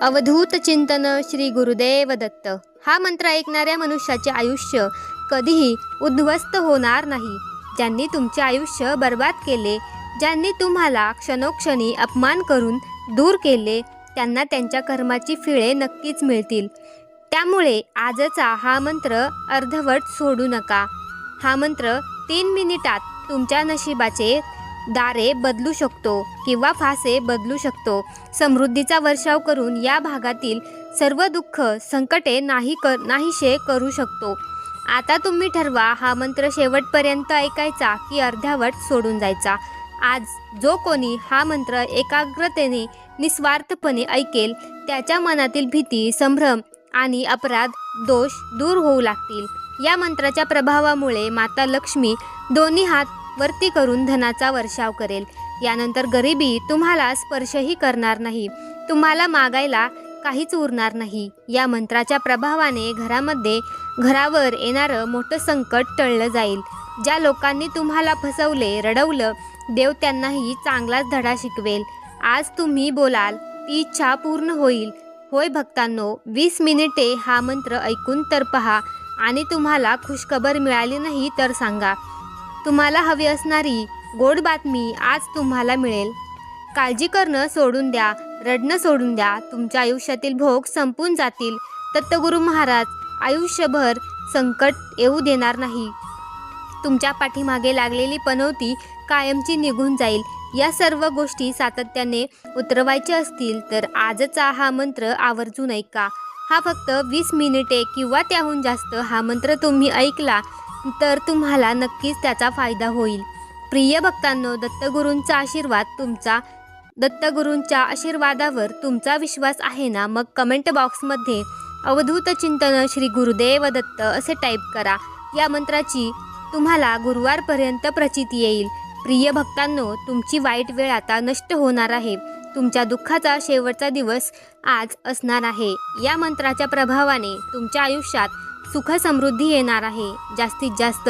अवधूत चिंतन श्री गुरुदेव दत्त। हा मंत्र ऐकणाऱ्या मनुष्याचे आयुष्य कधीही उद्ध्वस्त होणार नाही। ज्यांनी तुमचे आयुष्य बर्बाद केले, ज्यांनी तुम्हाला क्षणोक्षणी अपमान करून दूर केले, त्यांना त्यांच्या कर्माची फिळे नक्कीच मिळतील। त्यामुळे आजचा हा मंत्र अर्धवट सोडू नका। हा मंत्र 3 मिनिटात तुमच्या नशिबाचे दारे बदलू शकतो किंवा फासे बदलू शकतो। समृद्धीचा वर्षाव करून या भागातील सर्व दुःख संकटे नाहीसे करू शकतो। आता तुम्ही ठरवा, हा मंत्र शेवटपर्यंत ऐकायचा की अर्ध्यावट सोडून जायचा। आज जो कोणी हा मंत्र एकाग्रतेने निस्वार्थपणे ऐकेल, त्याच्या मनातील भीती, संभ्रम आणि अपराध दोष दूर होऊ लागतील। या मंत्राच्या प्रभावामुळे माता लक्ष्मी दोन्ही हात वरती करून धनाचा वर्षाव करेल। यानंतर गरिबी तुम्हाला स्पर्शही करणार नाही, तुम्हाला मागायला काहीच उरणार नाही। या मंत्राच्या प्रभावाने घरावर येणारं मोठं संकट टळलं जाईल। ज्या लोकांनी तुम्हाला फसवले, रडवलं, देव त्यांनाही चांगलाच धडा शिकवेल। आज तुम्ही बोलाल ती इच्छा पूर्ण होईल। होय भक्तांनो, 20 मिनिटे हा मंत्र ऐकून तर पहा आणि तुम्हाला खुशखबर मिळाली नाही तर सांगा। तुम्हाला हवी असणारी गोड बातमी आज तुम्हाला मिळेल। काळजी करणं सोडून द्या, रडणं सोडून द्या, तुमच्या आयुष्यातील भोग संपून जातील। दत्तगुरू महाराज आयुष्यभर संकट येऊ देणार नाही। तुमच्या पाठीमागे लागलेली पनौती कायमची निघून जाईल। या सर्व गोष्टी सातत्याने उतरवायच्या असतील तर आजचा हा मंत्र आवर्जून ऐका। हा फक्त 20 मिनिटे किंवा त्याहून जास्त हा मंत्र तुम्ही ऐकला तर तुम्हाला नक्कीच त्याचा फायदा होईल। प्रिय भक्तांनो, दत्तगुरूंच्या आशीर्वादावर तुमचा विश्वास आहे ना? मग कमेंट बॉक्समध्ये अवधूत चिंतन श्री गुरुदेव दत्त असे टाईप करा। या मंत्राची तुम्हाला गुरुवारपर्यंत प्रचिती येईल। प्रिय भक्तांनो, तुमची वाईट वेळ आता नष्ट होणार आहे। तुमच्या दुःखाचा शेवटचा दिवस आज असणार आहे। या मंत्राच्या प्रभावाने तुमच्या आयुष्यात सुख समृद्धी येणार आहे। जास्तीत जास्त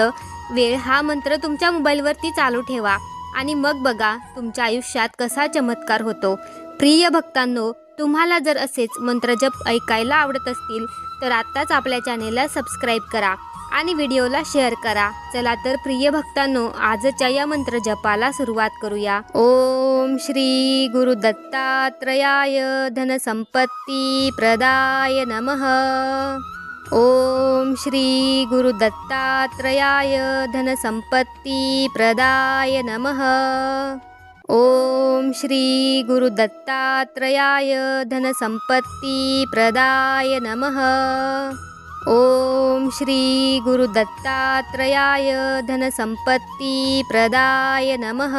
वेळ हा मंत्र तुमच्या मोबाईलवरती चालू ठेवा आणि मग बघा तुमच्या आयुष्यात कसा चमत्कार होतो। प्रिय भक्तांनो, तुम्हाला जर असेच मंत्रजप ऐकायला आवडत असतील तर आत्ताच आपल्या चॅनेलला सबस्क्राईब करा आणि व्हिडिओला शेअर करा। चला तर प्रिय भक्तांनो, आजच्या या मंत्रजपाला सुरुवात करूया। ओम श्री गुरु दत्तात्रयाय धनसंपत्ती प्रदाय नमः। ओम श्री गुरु दत्तात्रयाय धनसंपत्ती प्रदाय नमः। ओम श्री गुरु दत्तात्रयाय धनसंपत्ती प्रदाय नमः। ओम श्री गुरु दत्तात्रयाय धनसंपत्ती प्रदाय नमः।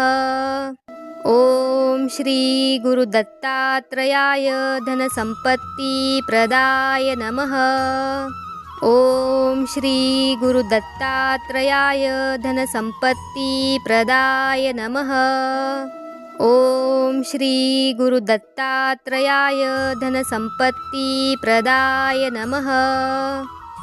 ओम श्री गुरु दत्तात्रयाय धनसंपत्ती प्रदाय नमः। ओम श्री गुरु दत्तात्रयाय धनसंपत्ती प्रदाय नमः। ओम श्री गुरु दत्तात्रयाय धनसंपत्ती प्रदाय नमः।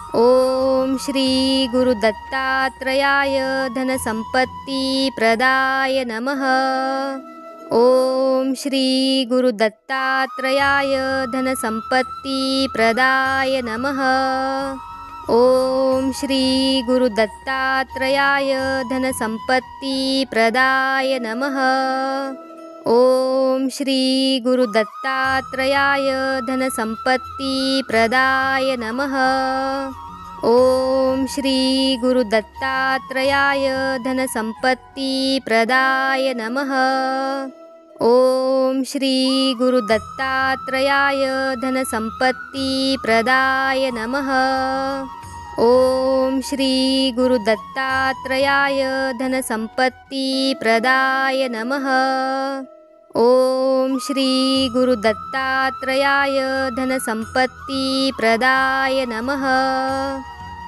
ओम श्री गुरु दत्तात्रयाय धनसंपत्ती प्रदाय नमः। ओम श्री गुरु दत्तात्रयाय धनसंपत्ती प्रदाय नमः। ओम श्री गुरु दत्तात्रयाय धनसंपत्ती प्रदाय नमः। ओम श्री गुरु दत्तात्रयाय धनसंपत्ती प्रदाय नमः। ओम श्री गुरु दत्तात्रयाय धनसंपत्ती प्रदाय नमः। ओम श्री गुरु दत्तात्रयाय धनसंपत्ती प्रदाय नमः। ओम श्री गुरु दत्तात्रयाय धनसंपत्ती प्रदाय नमः। ओम श्री गुरु दत्तात्रयाय धनसंपत्ती प्रदाय नमः।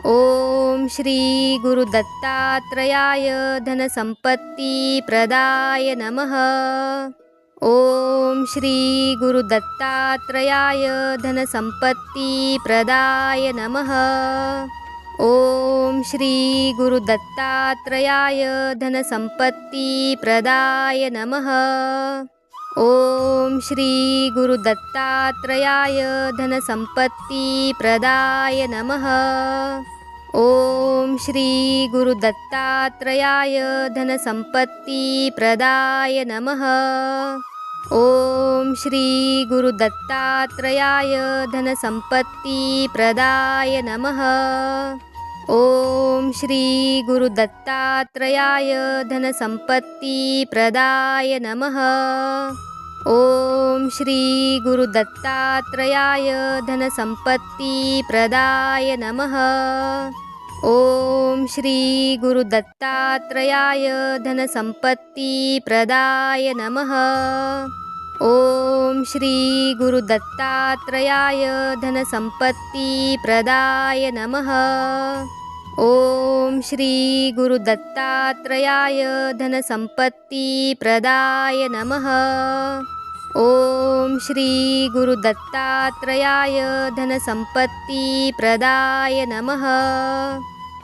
ओम श्री गुरु दत्तात्रयाय धनसंपत्ती प्रदाय नमः। ओम श्री गुरु दत्तात्रयाय धनसंपत्ती प्रदाय नमः। ओम श्री गुरु दत्तात्रयाय धनसंपत्ती प्रदाय नमः। ओम श्री गुरुदत्तात्रयाय धनसंपत्तिप्रदाय नमः। ओम श्री गुरुदत्तात्रयाय धनसंपत्तिप्रदाय नमः। ओम श्री गुरुदत्तात्रयाय धनसंपत्तिप्रदाय नमः। ओम श्री गुरुदत्तात्रयाय धनसंपत्तिप्रदाय नमः। ओम श्री गुरुदत्तात्रयाय धनसंपत्तिप्रदाय नमः। ओम श्री गुरुदत्तात्रयाय धनसंपत्तिप्रदाय नमः। ओम श्री गुरुदत्तात्रयाय धनसंपत्तिप्रदाय नमः। ओम श्री गुरुदत्तात्रयाय धनसंपत्तिप्रदाय नमः। ओम श्री गुरुदत्तात्रयाय धनसंपत्तिप्रदाय नमः।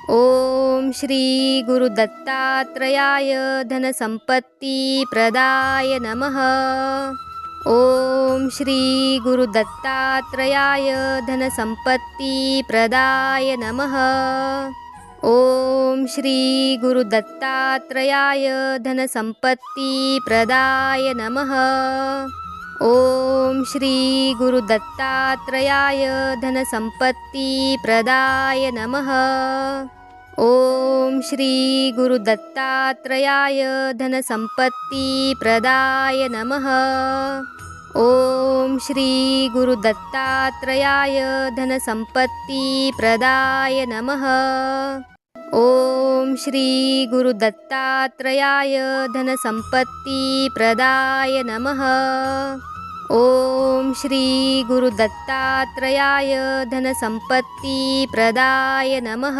ओम श्री गुरुदत्तात्रयाय धनसंपत्तिप्रदाय नमः। ओम श्री गुरुदत्तात्रयाय धनसंपत्तिप्रदाय नमः। ओम श्री गुरुदत्तात्रयाय धनसंपत्तिप्रदाय नमः। ओम श्री गुरुदत्तात्रयाय धनसंपत्तिप्रदाय नमः। ओम श्री गुरुदत्तात्रयाय धनसंपत्तिप्रदाय नमः। ओम श्री गुरुदत्तात्रयाय धनसंपत्तिप्रदाय नमः। ओम श्री गुरुदत्तात्रयाय धनसंपत्तिप्रदाय नमः। ओम श्री गुरुदत्तात्रयाय धनसंपत्तिप्रदाय नमः।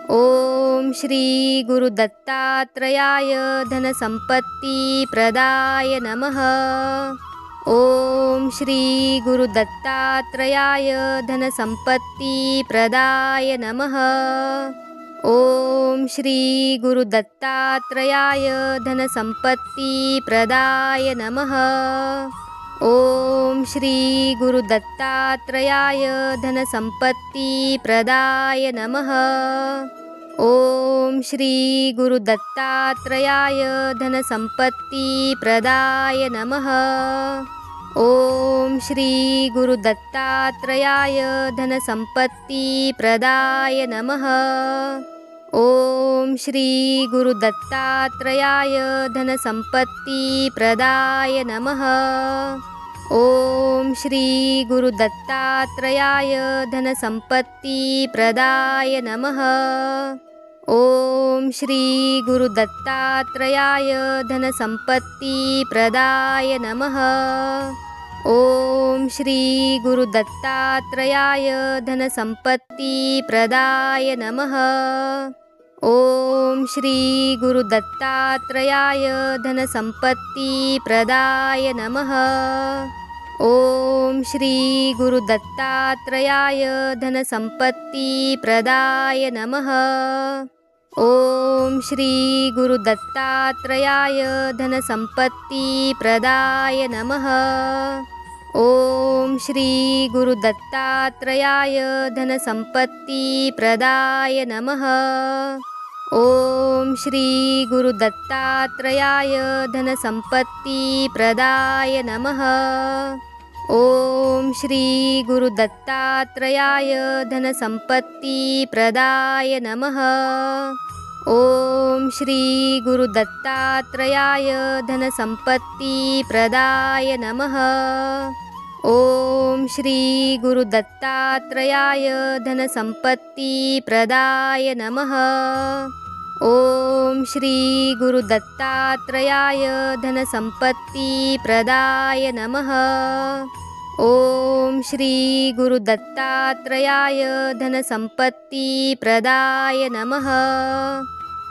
ओम श्री गुरुदत्तात्रयाय धनसंपत्तिप्रदाय नमः। ओम श्री गुरुदत्तात्रयाय धनसंपत्तिप्रदाय नमः। ओम श्री गुरुदत्तात्रयाय धनसंपत्तिप्रदाय नमः। ओम श्री गुरुदत्तात्रयाय धनसंपत्तिप्रदाय नमः। ओम श्री गुरुदत्तात्रयाय धनसंपत्तिप्रदाय नमः। ओम श्री गुरुदत्तात्रयाय धनसंपत्तिप्रदाय नमः। ओम श्री गुरुदत्तात्रयाय धनसंपत्तिप्रदाय नमः। ओम श्री गुरुदत्तात्रयाय धनसंपत्तिप्रदाय नमः। ओम श्री गुरुदत्तात्रयाय धनसंपत्तिप्रदाय नमः। ओम श्री गुरुदत्तात्रयाय धनसंपत्तिप्रदाय नमः। ओम श्री गुरुदत्तात्रयाय धनसंपत्तिप्रदाय नमः। ओम श्री गुरुदत्तात्रयाय धनसंपत्तिप्रदाय नमः। ओम श्री गुरुदत्तात्रयाय धनसंपत्तिप्रदाय नमः। ओम श्री गुरुदत्तात्रयाय धनसंपत्तिप्रदाय नमः। ओम श्री गुरुदत्तात्रयाय धनसंपत्तिप्रदाय नमः। ओम श्री गुरुदत्तात्रयाय धनसंपत्तिप्रदाय नमः। ओम श्री गुरुदत्तात्रयाय धनसंपत्तिप्रदाय नमः। ओम श्री गुरुदत्तात्रयाय धनसंपत्तिप्रदाय नमः। ओम श्री गुरुदत्तात्रयाय धनसंपत्तिप्रदाय नमः। ओम श्री गुरुदत्तात्रयाय धनसंपत्तिप्रदाय नमः।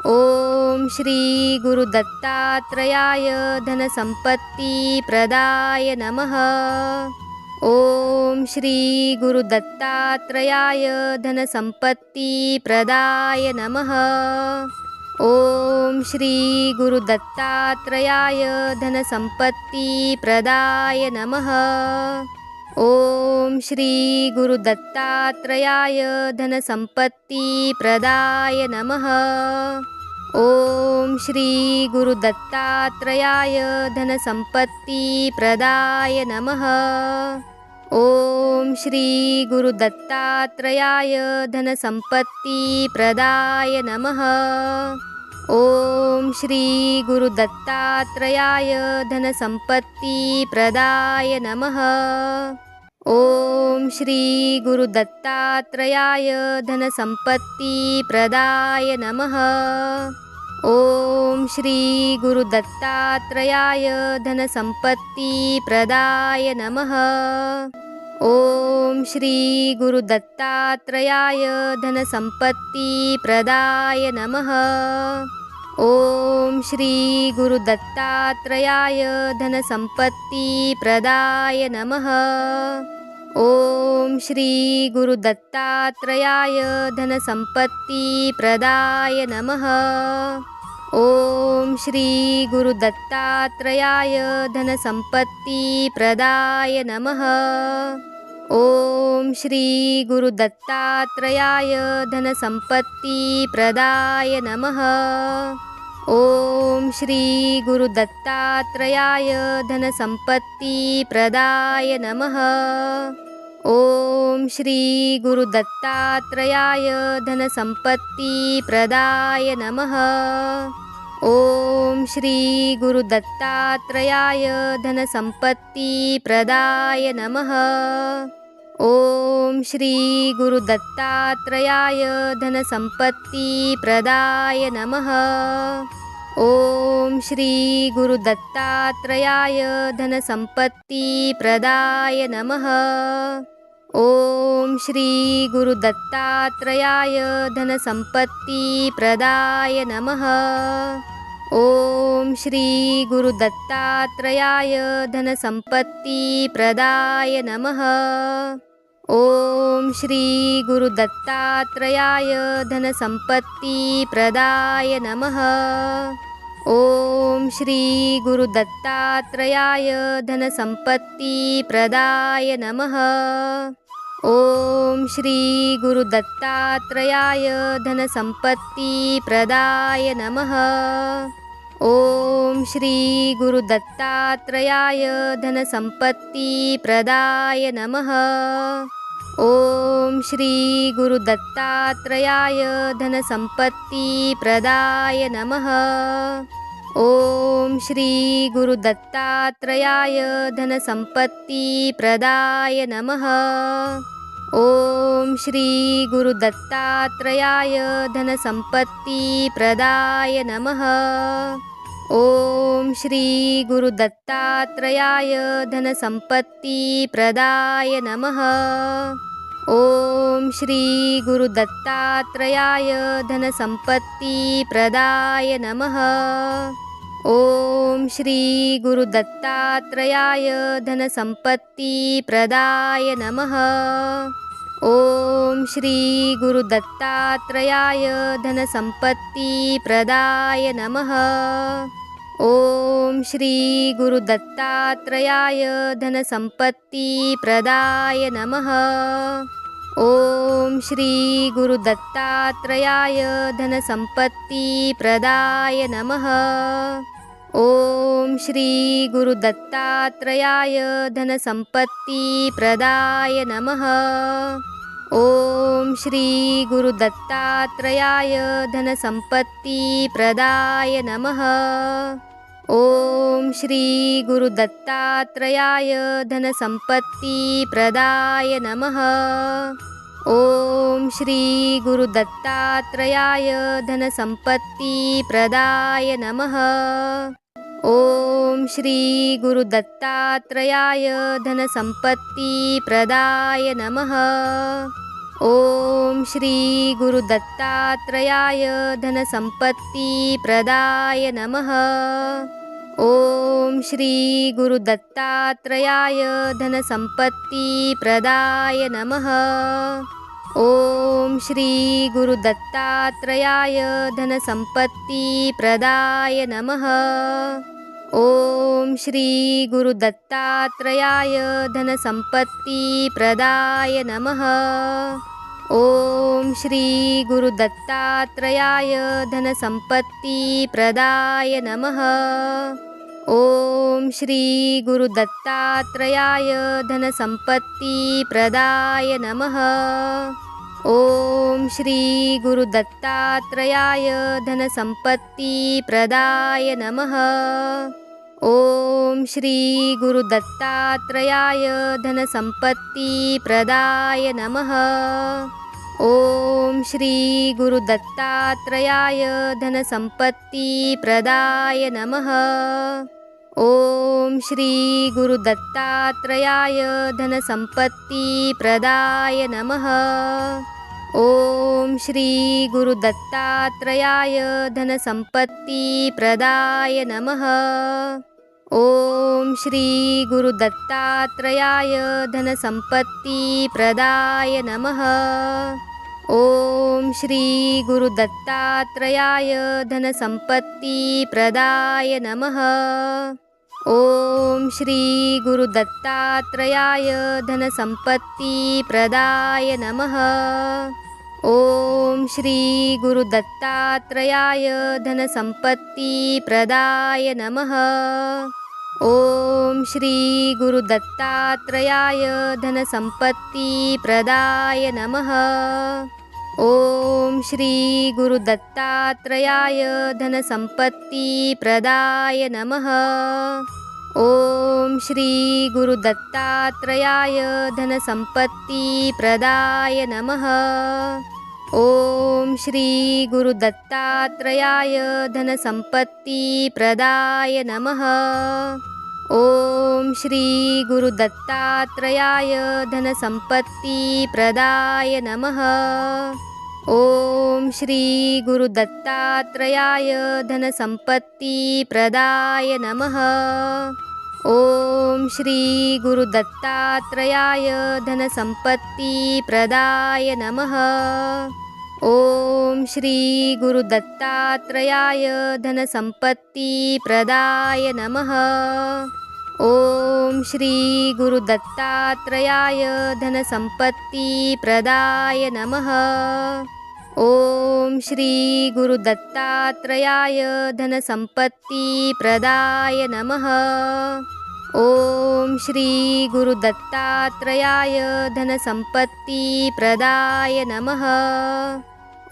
ओम श्री गुरुदत्तात्रयाय धनसंपत्तिप्रदाय नमः। ओम श्री गुरुदत्तात्रयाय धनसंपत्तिप्रदाय नमः। ओम श्री गुरुदत्तात्रयाय धनसंपत्तिप्रदाय नमः। ओम श्री गुरुदत्तात्रयाय धनसंपत्तिप्रदाय नमः। ओम श्री गुरुदत्तात्रयाय धनसंपत्तिप्रदाय नमः। ओम श्री गुरुदत्तात्रयाय धनसंपत्तिप्रदाय नमः। ओम श्री गुरुदत्तात्रयाय धनसंपत्तिप्रदाय नमः। ओम श्री गुरुदत्तात्रयाय धनसंपत्तिप्रदाय नमः। ओम श्री गुरुदत्तात्रयाय धनसंपत्तिप्रदाय नमः। ओम श्री गुरुदत्तात्रयाय धनसंपत्तिप्रदाय नमः। ओम श्री गुरुदत्तात्रयाय धनसंपत्तिप्रदाय नमः। ओम श्री गुरुदत्तात्रयाय धनसंपत्तिप्रदाय नमः। ओम श्री गुरुदत्तात्रयाय धनसंपत्तिप्रदाय नमः। ओम श्री गुरुदत्तात्रयाय धनसंपत्तिप्रदाय नमः। ओम श्री गुरुदत्तात्रयाय धनसंपत्तिप्रदाय नमः। ओम श्री गुरुदत्तात्रयाय धनसंपत्तिप्रदाय नमः। ओम श्री गुरुदत्तात्रयाय धनसंपत्तिप्रदाय नमः। ओम श्री गुरुदत्तात्रयाय धनसंपत्तिप्रदाय नमः। ओम श्री गुरुदत्तात्रयाय धनसंपत्तिप्रदाय नमः। ओम श्री गुरुदत्तात्रयाय धनसंपत्तिप्रदाय नमः। ओम श्री गुरुदत्तात्रयाय धनसंपत्तिप्रदाय नमः। ओम श्री गुरुदत्तात्रयाय धनसंपत्तिप्रदाय नमः। ओम श्री गुरुदत्तात्रयाय धनसंपत्तिप्रदाय नमः। ओम श्री गुरुदत्तात्रयाय धनसंपत्तिप्रदाय नमः। ओम श्री गुरुदत्तात्रयाय धनसंपत्तिप्रदाय नमः। ओम श्री गुरुदत्तात्रयाय धनसंपत्तिप्रदाय नमः। ओम श्री गुरुदत्तात्रयाय धनसंपत्तिप्रदाय नमः। ओम श्री गुरुदत्तात्रयाय धनसंपत्तिप्रदाय नमः। ओम श्री गुरुदत्तात्रयाय धनसंपत्तिप्रदाय नमः। ओम श्री गुरुदत्तात्रयाय धनसंपत्तिप्रदाय नमः। ओम श्री गुरुदत्तात्रयाय धनसंपत्तिप्रदाय नमः। ओम श्री गुरुदत्तात्रयाय धनसंपत्तिप्रदाय नमः। ओम श्री गुरुदत्तात्रयाय धनसंपत्तिप्रदाय नमः। ओम श्री गुरुदत्तात्रयाय धनसंपत्तिप्रदाय नमः। ओम श्री गुरुदत्तात्रयाय धनसंपत्तिप्रदाय नमः। ओम श्री गुरुदत्तात्रयाय धनसंपत्तिप्रदाय नमः। ओम श्री गुरुदत्तात्रयाय धनसंपत्तिप्रदाय नमः। ओम श्री गुरुदत्तात्रयाय धनसंपत्तिप्रदाय नमः। ओम श्री गुरुदत्तात्रयाय धनसंपत्तिप्रदाय नमः। ओम श्री गुरुदत्तात्रयाय धनसंपत्तिप्रदाय नमः। ओम श्री गुरुदत्तात्रयाय धनसंपत्तिप्रदाय नमः। ओम श्री गुरुदत्तात्रयाय धनसंपत्तिप्रदाय नमः। ओम श्री गुरुदत्तात्रयाय धनसंपत्तिप्रदाय नमः। ओम श्री गुरुदत्तात्रयाय धनसंपत्तिप्रदाय नमः। ओम श्री गुरुदत्तात्रयाय धनसंपत्तिप्रदाय नमः। ओम श्री गुरुदत्तात्रयाय धनसंपत्तिप्रदाय नमः। ओम श्री गुरुदत्तात्रयाय धनसंपत्तिप्रदाय नमः। ओम श्री गुरुदत्तात्रयाय धनसंपत्तिप्रदाय नमः। ओम श्री गुरुदत्तात्रयाय धनसंपत्तिप्रदाय नमः। ओम श्री गुरुदत्तात्रयाय धनसंपत्तिप्रदाय नमः। ओम श्री गुरुदत्तात्रयाय धनसंपत्तिप्रदाय नमः। ओम श्री गुरुदत्तात्रयाय धनसंपत्तिप्रदाय नमः। ओम श्री गुरुदत्तात्रयाय धनसंपत्तिप्रदाय नमः। ओम श्री गुरुदत्तात्रयाय धनसंपत्तिप्रदाय नमः। ओम श्री गुरुदत्तात्रयाय धनसंपत्तिप्रदाय नमः। ओम श्री गुरुदत्तात्रयाय धनसंपत्तिप्रदाय नमः। ओम श्री गुरुदत्तात्रयाय धनसंपत्तिप्रदाय नमः। ओम श्री गुरुदत्तात्रयाय धनसंपत्तिप्रदाय नमः। ओम श्री गुरुदत्तात्रयाय धनसंपत्तिप्रदाय नमः। ओम श्री गुरुदत्तात्रयाय धनसंपत्तिप्रदाय नमः। ओम श्री गुरुदत्तात्रयाय धनसंपत्तिप्रदाय नमः। ओम श्री गुरुदत्तात्रयाय धनसंपत्तिप्रदाय नमः। ओम श्री गुरुदत्तात्रयाय धनसंपत्तिप्रदाय नमः। ओम श्री गुरुदत्तात्रयाय धनसंपत्तिप्रदाय नमः। ओम श्री गुरुदत्तात्रयाय धनसंपत्तिप्रदाय नमः।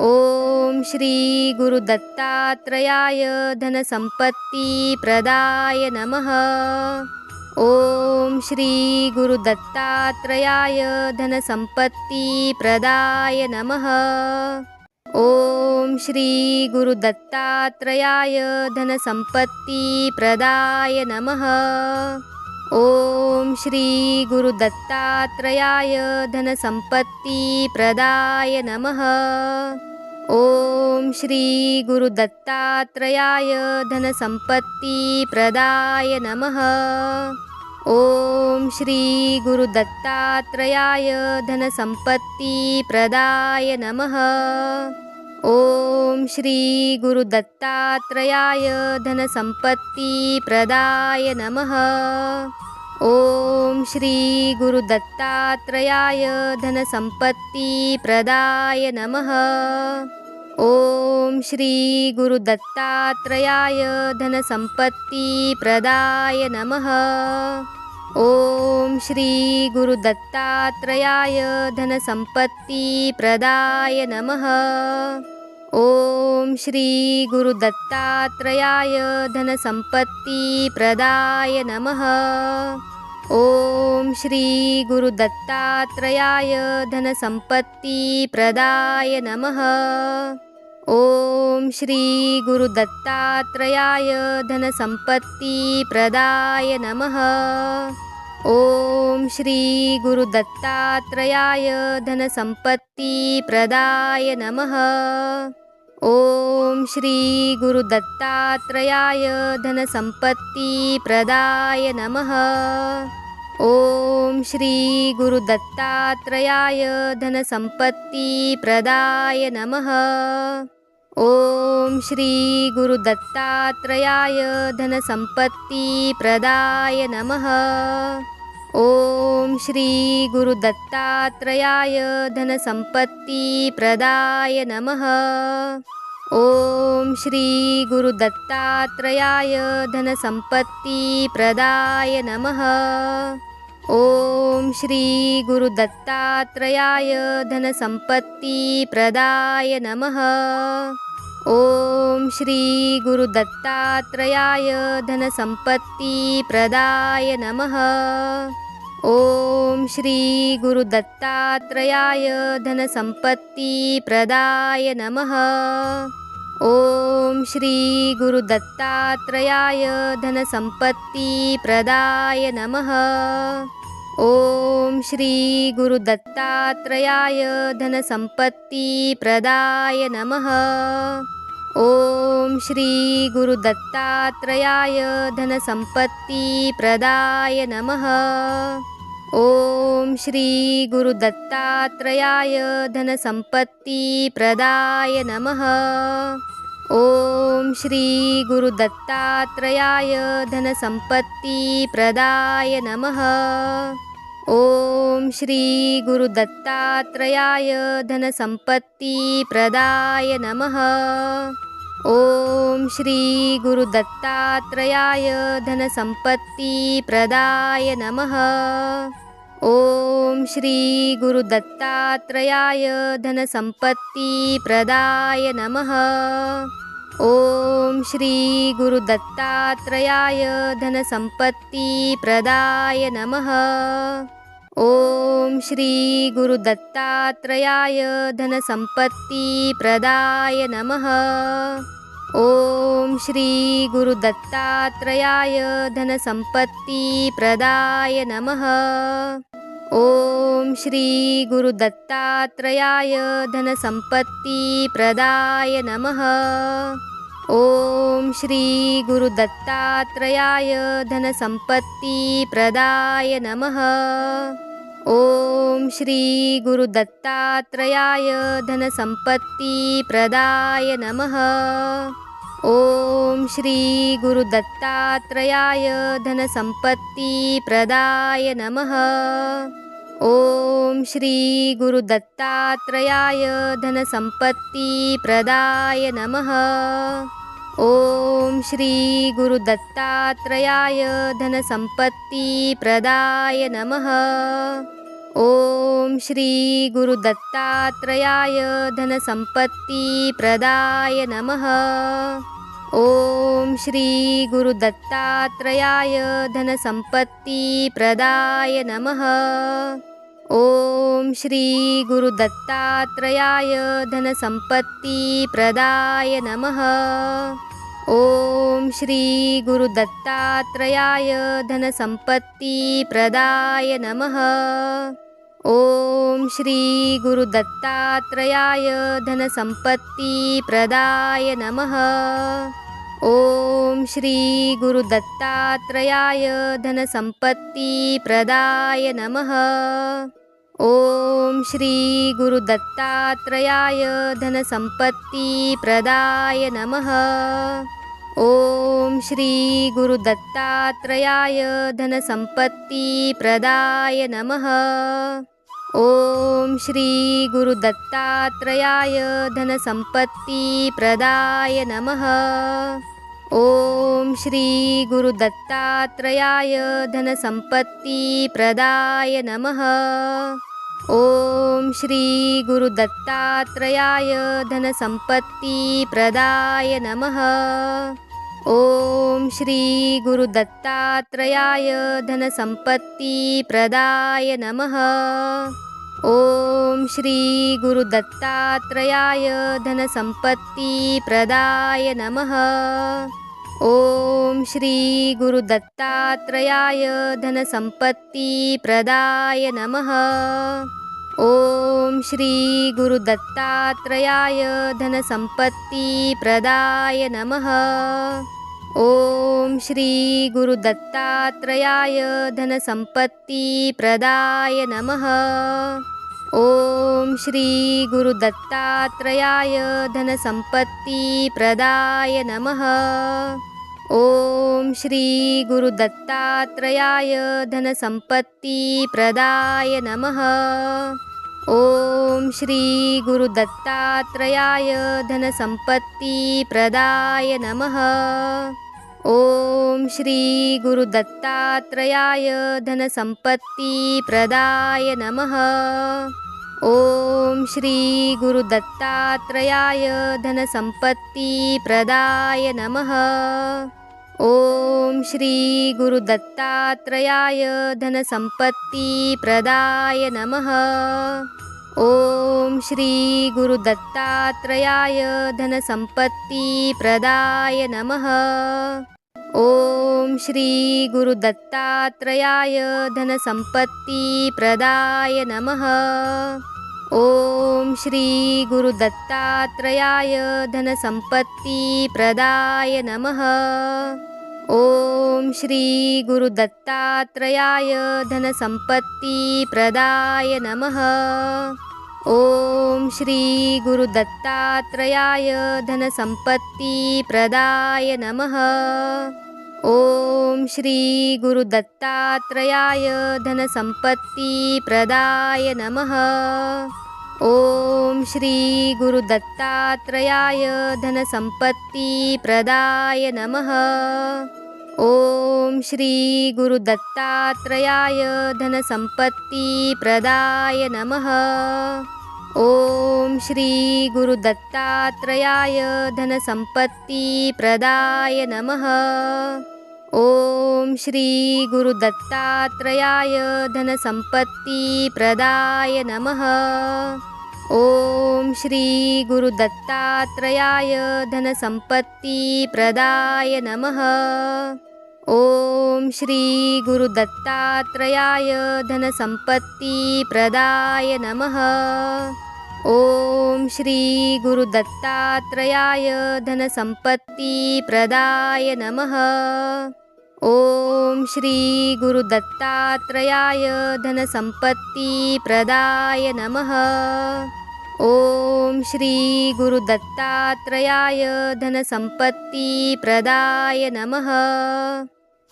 ओम श्री गुरुदत्तात्रयाय धनसंपत्तिप्रदाय नमः। ओम श्री गुरुदत्तात्रयाय धनसंपत्तिप्रदाय नमः। ओम श्री गुरुदत्तात्रयाय धनसंपत्तिप्रदाय नमः। ओम श्री गुरुदत्तात्रयाय धनसंपत्तिप्रदाय नमः। ओम श्री गुरुदत्तात्रयाय धनसंपत्तिप्रदाय नमः। ओम श्री गुरुदत्तात्रयाय धनसंपत्तिप्रदाय नमः। ओम श्री गुरुदत्तात्रयाय धनसंपत्तिप्रदाय नमः। ओम श्री गुरुदत्तात्रयाय धनसंपत्तिप्रदाय नमः। ओम श्री गुरुदत्तात्रयाय धनसंपत्तिप्रदाय नमः। ओम श्री गुरुदत्तात्रयाय धनसंपत्तिप्रदाय नमः। ओम श्री गुरुदत्तात्रयाय धनसंपत्तिप्रदाय नमः। ओम श्री गुरुदत्तात्रयाय धनसंपत्तिप्रदाय नमः। ओम श्री गुरुदत्तात्रयाय धनसंपत्तिप्रदाय नमः। ओम श्री गुरुदत्तात्रयाय धनसंपत्तिप्रदाय नमः। ओम श्री गुरुदत्तात्रयाय धनसंपत्तिप्रदाय नमः। ओम श्री गुरुदत्तात्रयाय धनसंपत्तिप्रदाय नमः। ओम श्री गुरुदत्तात्रयाय धनसंपत्तिप्रदाय नमः। ओम श्री गुरुदत्तात्रयाय धनसंपत्तिप्रदाय नमः। ओम श्री गुरुदत्तात्रयाय धनसंपत्तिप्रदाय नमः। ओम श्री गुरुदत्तात्रयाय धनसंपत्तिप्रदाय नमः। ओम श्री गुरुदत्तात्रयाय धनसंपत्तिप्रदाय नमः। ओम श्री गुरुदत्तात्रयाय धनसंपत्तिप्रदाय नमः। ओम श्री गुरुदत्तात्रयाय धनसंपत्तिप्रदाय नमः। ओम श्री गुरुदत्तात्रयाय धनसंपत्तिप्रदाय नमः। ओम श्री गुरुदत्तात्रयाय धनसंपत्तिप्रदाय नमः। ओम श्री गुरुदत्तात्रयाय धनसंपत्तिप्रदाय नमः। ओम श्री गुरुदत्तात्रयाय धनसंपत्तिप्रदाय नमः। ओम श्री गुरुदत्तात्रयाय धनसंपत्तिप्रदाय नमः। ओम श्री गुरुदत्तात्रयाय धनसंपत्तिप्रदाय नमः। ओम श्री गुरुदत्तात्रयाय धनसंपत्तिप्रदाय नमः। ओम श्री गुरुदत्तात्रयाय धनसंपत्तिप्रदाय नमः। ओम श्री गुरुदत्तात्रयाय धनसंपत्तिप्रदाय नमः। ओम श्री गुरुदत्तात्रयाय धनसंपत्तिप्रदाय नमः। ओम श्री गुरुदत्तात्रयाय धनसंपत्तिप्रदाय नमः। ओम श्री गुरुदत्तात्रयाय धनसंपत्तिप्रदाय नमः। ओम श्री गुरुदत्तात्रयाय धनसंपत्तिप्रदाय नमः। ओम श्री गुरुदत्तात्रयाय धनसंपत्तिप्रदाय नमः। ओम श्री गुरुदत्तात्रयाय धनसंपत्तिप्रदाय नमः। ओम श्री गुरुदत्तात्रयाय धनसंपत्तिप्रदाय नमः। ओम श्री गुरुदत्तात्रयाय धनसंपत्तिप्रदाय नमः। ओम श्री गुरुदत्तात्रयाय धनसंपत्तिप्रदाय नमः। ओम श्री गुरुदत्तात्रयाय धनसंपत्तिप्रदाय नमः। ओम श्री गुरुदत्तात्रयाय धनसंपत्तिप्रदाय नमः। ओम श्री गुरुदत्तात्रयाय धनसंपत्तिप्रदाय नमः। ओम श्री गुरुदत्तात्रयाय धनसंपत्तिप्रदाय नमः। ओम श्री गुरुदत्तात्रयाय धनसंपत्तिप्रदाय नमः। ओम श्री गुरुदत्तात्रयाय धनसंपत्तिप्रदाय नमः। ओम श्री गुरुदत्तात्रयाय धनसंपत्तिप्रदाय नमः। ओम श्री गुरुदत्तात्रयाय धनसंपत्तिप्रदाय नमः। ओम श्री गुरुदत्तात्रयाय धनसंपत्तिप्रदाय नमः। ओम श्री गुरुदत्तात्रयाय धनसंपत्तिप्रदाय नमः। ओम श्री गुरुदत्तात्रयाय धनसंपत्तिप्रदाय नमः। ओम श्री गुरुदत्तात्रयाय धनसंपत्तिप्रदाय नमः। ओम श्री गुरुदत्तात्रयाय धनसंपत्तिप्रदाय नमः। ओम श्री गुरुदत्तात्रयाय धनसंपत्तिप्रदाय नमः। ओम श्री गुरुदत्तात्रयाय धनसंपत्तिप्रदाय नमः। ओम श्री गुरुदत्तात्रयाय धनसंपत्तिप्रदाय नमः। ओम श्री गुरुदत्तात्रयाय धनसंपत्तिप्रदाय नमः। ओम श्री गुरुदत्तात्रयाय धनसंपत्तिप्रदाय नमः। ओम श्री गुरुदत्तात्रयाय धनसंपत्तिप्रदाय नमः। ओम श्री गुरुदत्तात्रयाय धनसंपत्तिप्रदाय नमः। ओम श्री गुरुदत्तात्रयाय धनसंपत्तिप्रदाय नमः। ओम श्री गुरुदत्तात्रयाय धनसंपत्तिप्रदाय नमः। ओम श्री गुरुदत्तात्रयाय धनसंपत्तिप्रदाय नमः। ओम श्री गुरुदत्तात्रयाय धनसंपत्तिप्रदाय नमः। ओम श्री गुरुदत्तात्रयाय धनसंपत्तिप्रदाय नमः। ओम श्री गुरुदत्तात्रयाय धनसंपत्तिप्रदाय नमः। ओम श्री गुरुदत्तात्रयाय धनसंपत्तिप्रदाय नमः। ओम श्री गुरुदत्तात्रयाय धनसंपत्तिप्रदाय नमः। ओम श्री गुरुदत्तात्रयाय धनसंपत्तिप्रदाय नमः। ओम श्री गुरुदत्तात्रयाय धनसंपत्तिप्रदाय नमः। ओम श्री गुरुदत्तात्रयाय धनसंपत्तिप्रदाय नमः। ओम श्री गुरुदत्तात्रयाय धनसंपत्तिप्रदाय नमः। ओम श्री गुरुदत्तात्रयाय धनसंपत्तिप्रदाय नमः। ओम श्री गुरुदत्तात्रयाय धनसंपत्तिप्रदाय नमः। ओम श्री गुरुदत्तात्रयाय धनसंपत्तिप्रदाय नमः।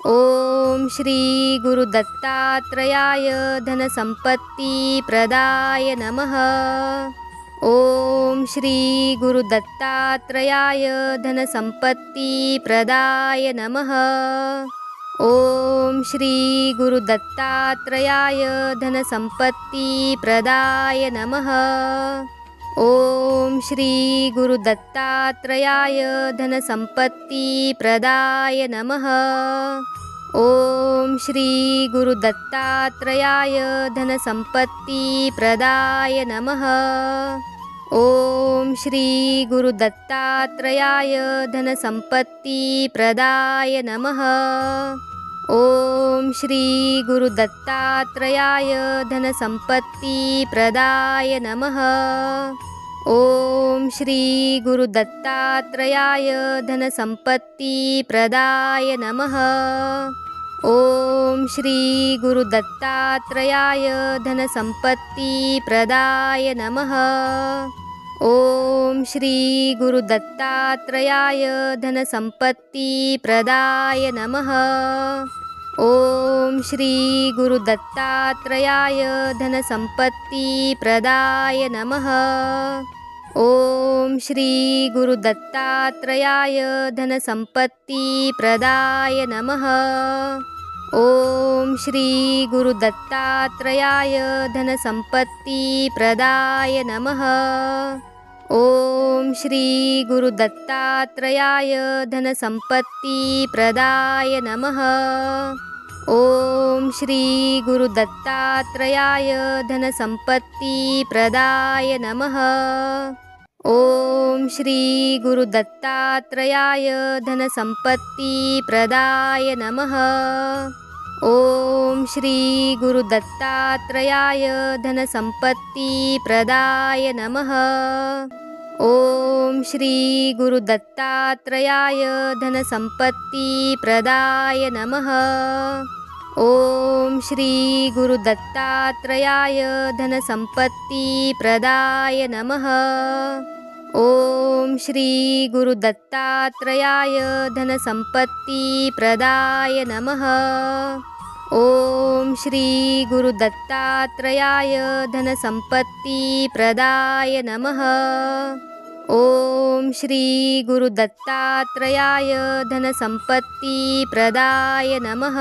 ओम श्री गुरुदत्तात्रयाय धनसंपत्तिप्रदाय नमः। ओम श्री गुरुदत्तात्रयाय धनसंपत्तिप्रदाय नमः। ओम श्री गुरुदत्तात्रयाय धनसंपत्तिप्रदाय नमः। ओम श्री गुरुदत्तात्रयाय धनसंपत्तिप्रदाय नमः। ओम श्री गुरुदत्तात्रयाय धनसंपत्तिप्रदाय नमः। ओम श्री गुरुदत्तात्रयाय धनसंपत्तिप्रदाय नमः। ओम श्री गुरुदत्तात्रयाय धनसंपत्तिप्रदाय नमः। ओम श्री गुरुदत्तात्रयाय धनसंपत्तिप्रदाय नमः। ओम श्री गुरुदत्तात्रयाय धनसंपत्तिप्रदाय नमः। ओम श्री गुरुदत्तात्रयाय धनसंपत्तिप्रदाय नमः। ओम श्री गुरुदत्तात्रयाय धनसंपत्तिप्रदाय नमः। ओम श्री गुरुदत्तात्रयाय धनसंपत्तिप्रदाय नमः। ओम श्री गुरुदत्तात्रयाय धनसंपत्तिप्रदाय नमः। ओम श्री गुरुदत्तात्रयाय धनसंपत्तिप्रदाय नमः। ओम श्री गुरुदत्तात्रयाय धनसंपत्तिप्रदाय नमः। ओम श्री गुरुदत्तात्रयाय धनसंपत्तिप्रदाय नमः। ओम श्री गुरुदत्तात्रयाय धनसंपत्तिप्रदाय नमः। ओम श्री गुरुदत्तात्रयाय धनसंपत्तिप्रदाय नमः। ओम श्री गुरुदत्तात्रयाय धनसंपत्तिप्रदाय नमः। ओम श्री गुरुदत्तात्रयाय धनसंपत्तिप्रदाय नमः। ओम श्री गुरुदत्तात्रयाय धनसंपत्तिप्रदाय नमः। ओम श्री गुरुदत्तात्रयाय धनसंपत्तिप्रदाय नमः।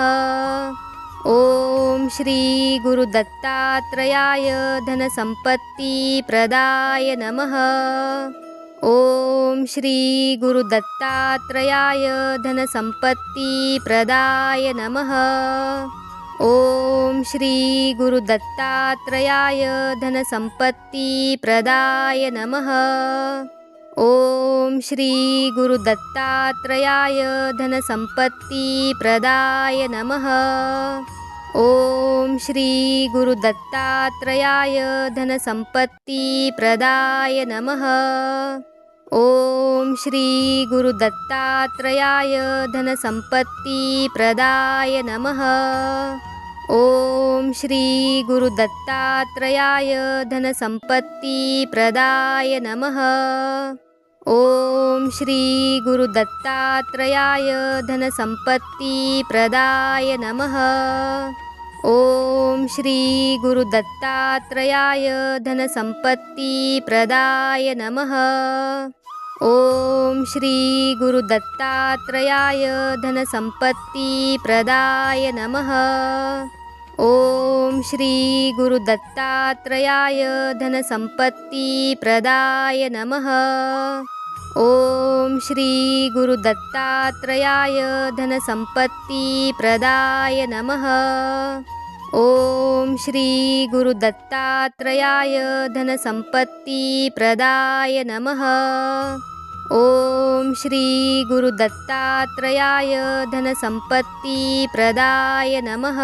ओम श्री गुरुदत्तात्रयाय धनसंपत्तिप्रदाय नमः। ओम श्री गुरुदत्तात्रयाय धनसंपत्तिप्रदाय नमः। ओम श्री गुरुदत्तात्रयाय धनसंपत्तिप्रदाय नमः। ओम श्री गुरुदत्तात्रयाय धनसंपत्तिप्रदाय नमः। ओम श्री गुरुदत्तात्रयाय धनसंपत्तिप्रदाय नमः। ओम श्री गुरुदत्तात्रयाय धनसंपत्तिप्रदाय नमः। ओम श्री गुरुदत्तात्रयाय धनसंपत्तिप्रदाय नमः। ओम श्री गुरुदत्तात्रयाय धनसंपत्तिप्रदाय नमः। ओम श्री गुरुदत्तात्रयाय धनसंपत्तिप्रदाय नमः। ओम श्री गुरुदत्तात्रयाय धनसंपत्तिप्रदाय नमः। ओम श्री गुरुदत्तात्रयाय धनसंपत्तिप्रदाय नमः। ओम श्री गुरुदत्तात्रयाय धनसंपत्तिप्रदाय नमः। ओम श्री गुरुदत्तात्रयाय धनसंपत्तिप्रदाय नमः। ओम श्री गुरुदत्तात्रयाय धनसंपत्तिप्रदाय नमः।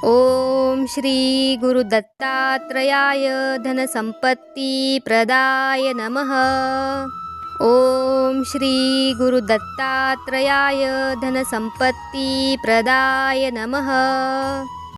ओम श्री गुरुदत्तात्रयाय धनसंपत्तिप्रदाय नमः। ओम श्री गुरुदत्तात्रयाय धनसंपत्तिप्रदाय नमः।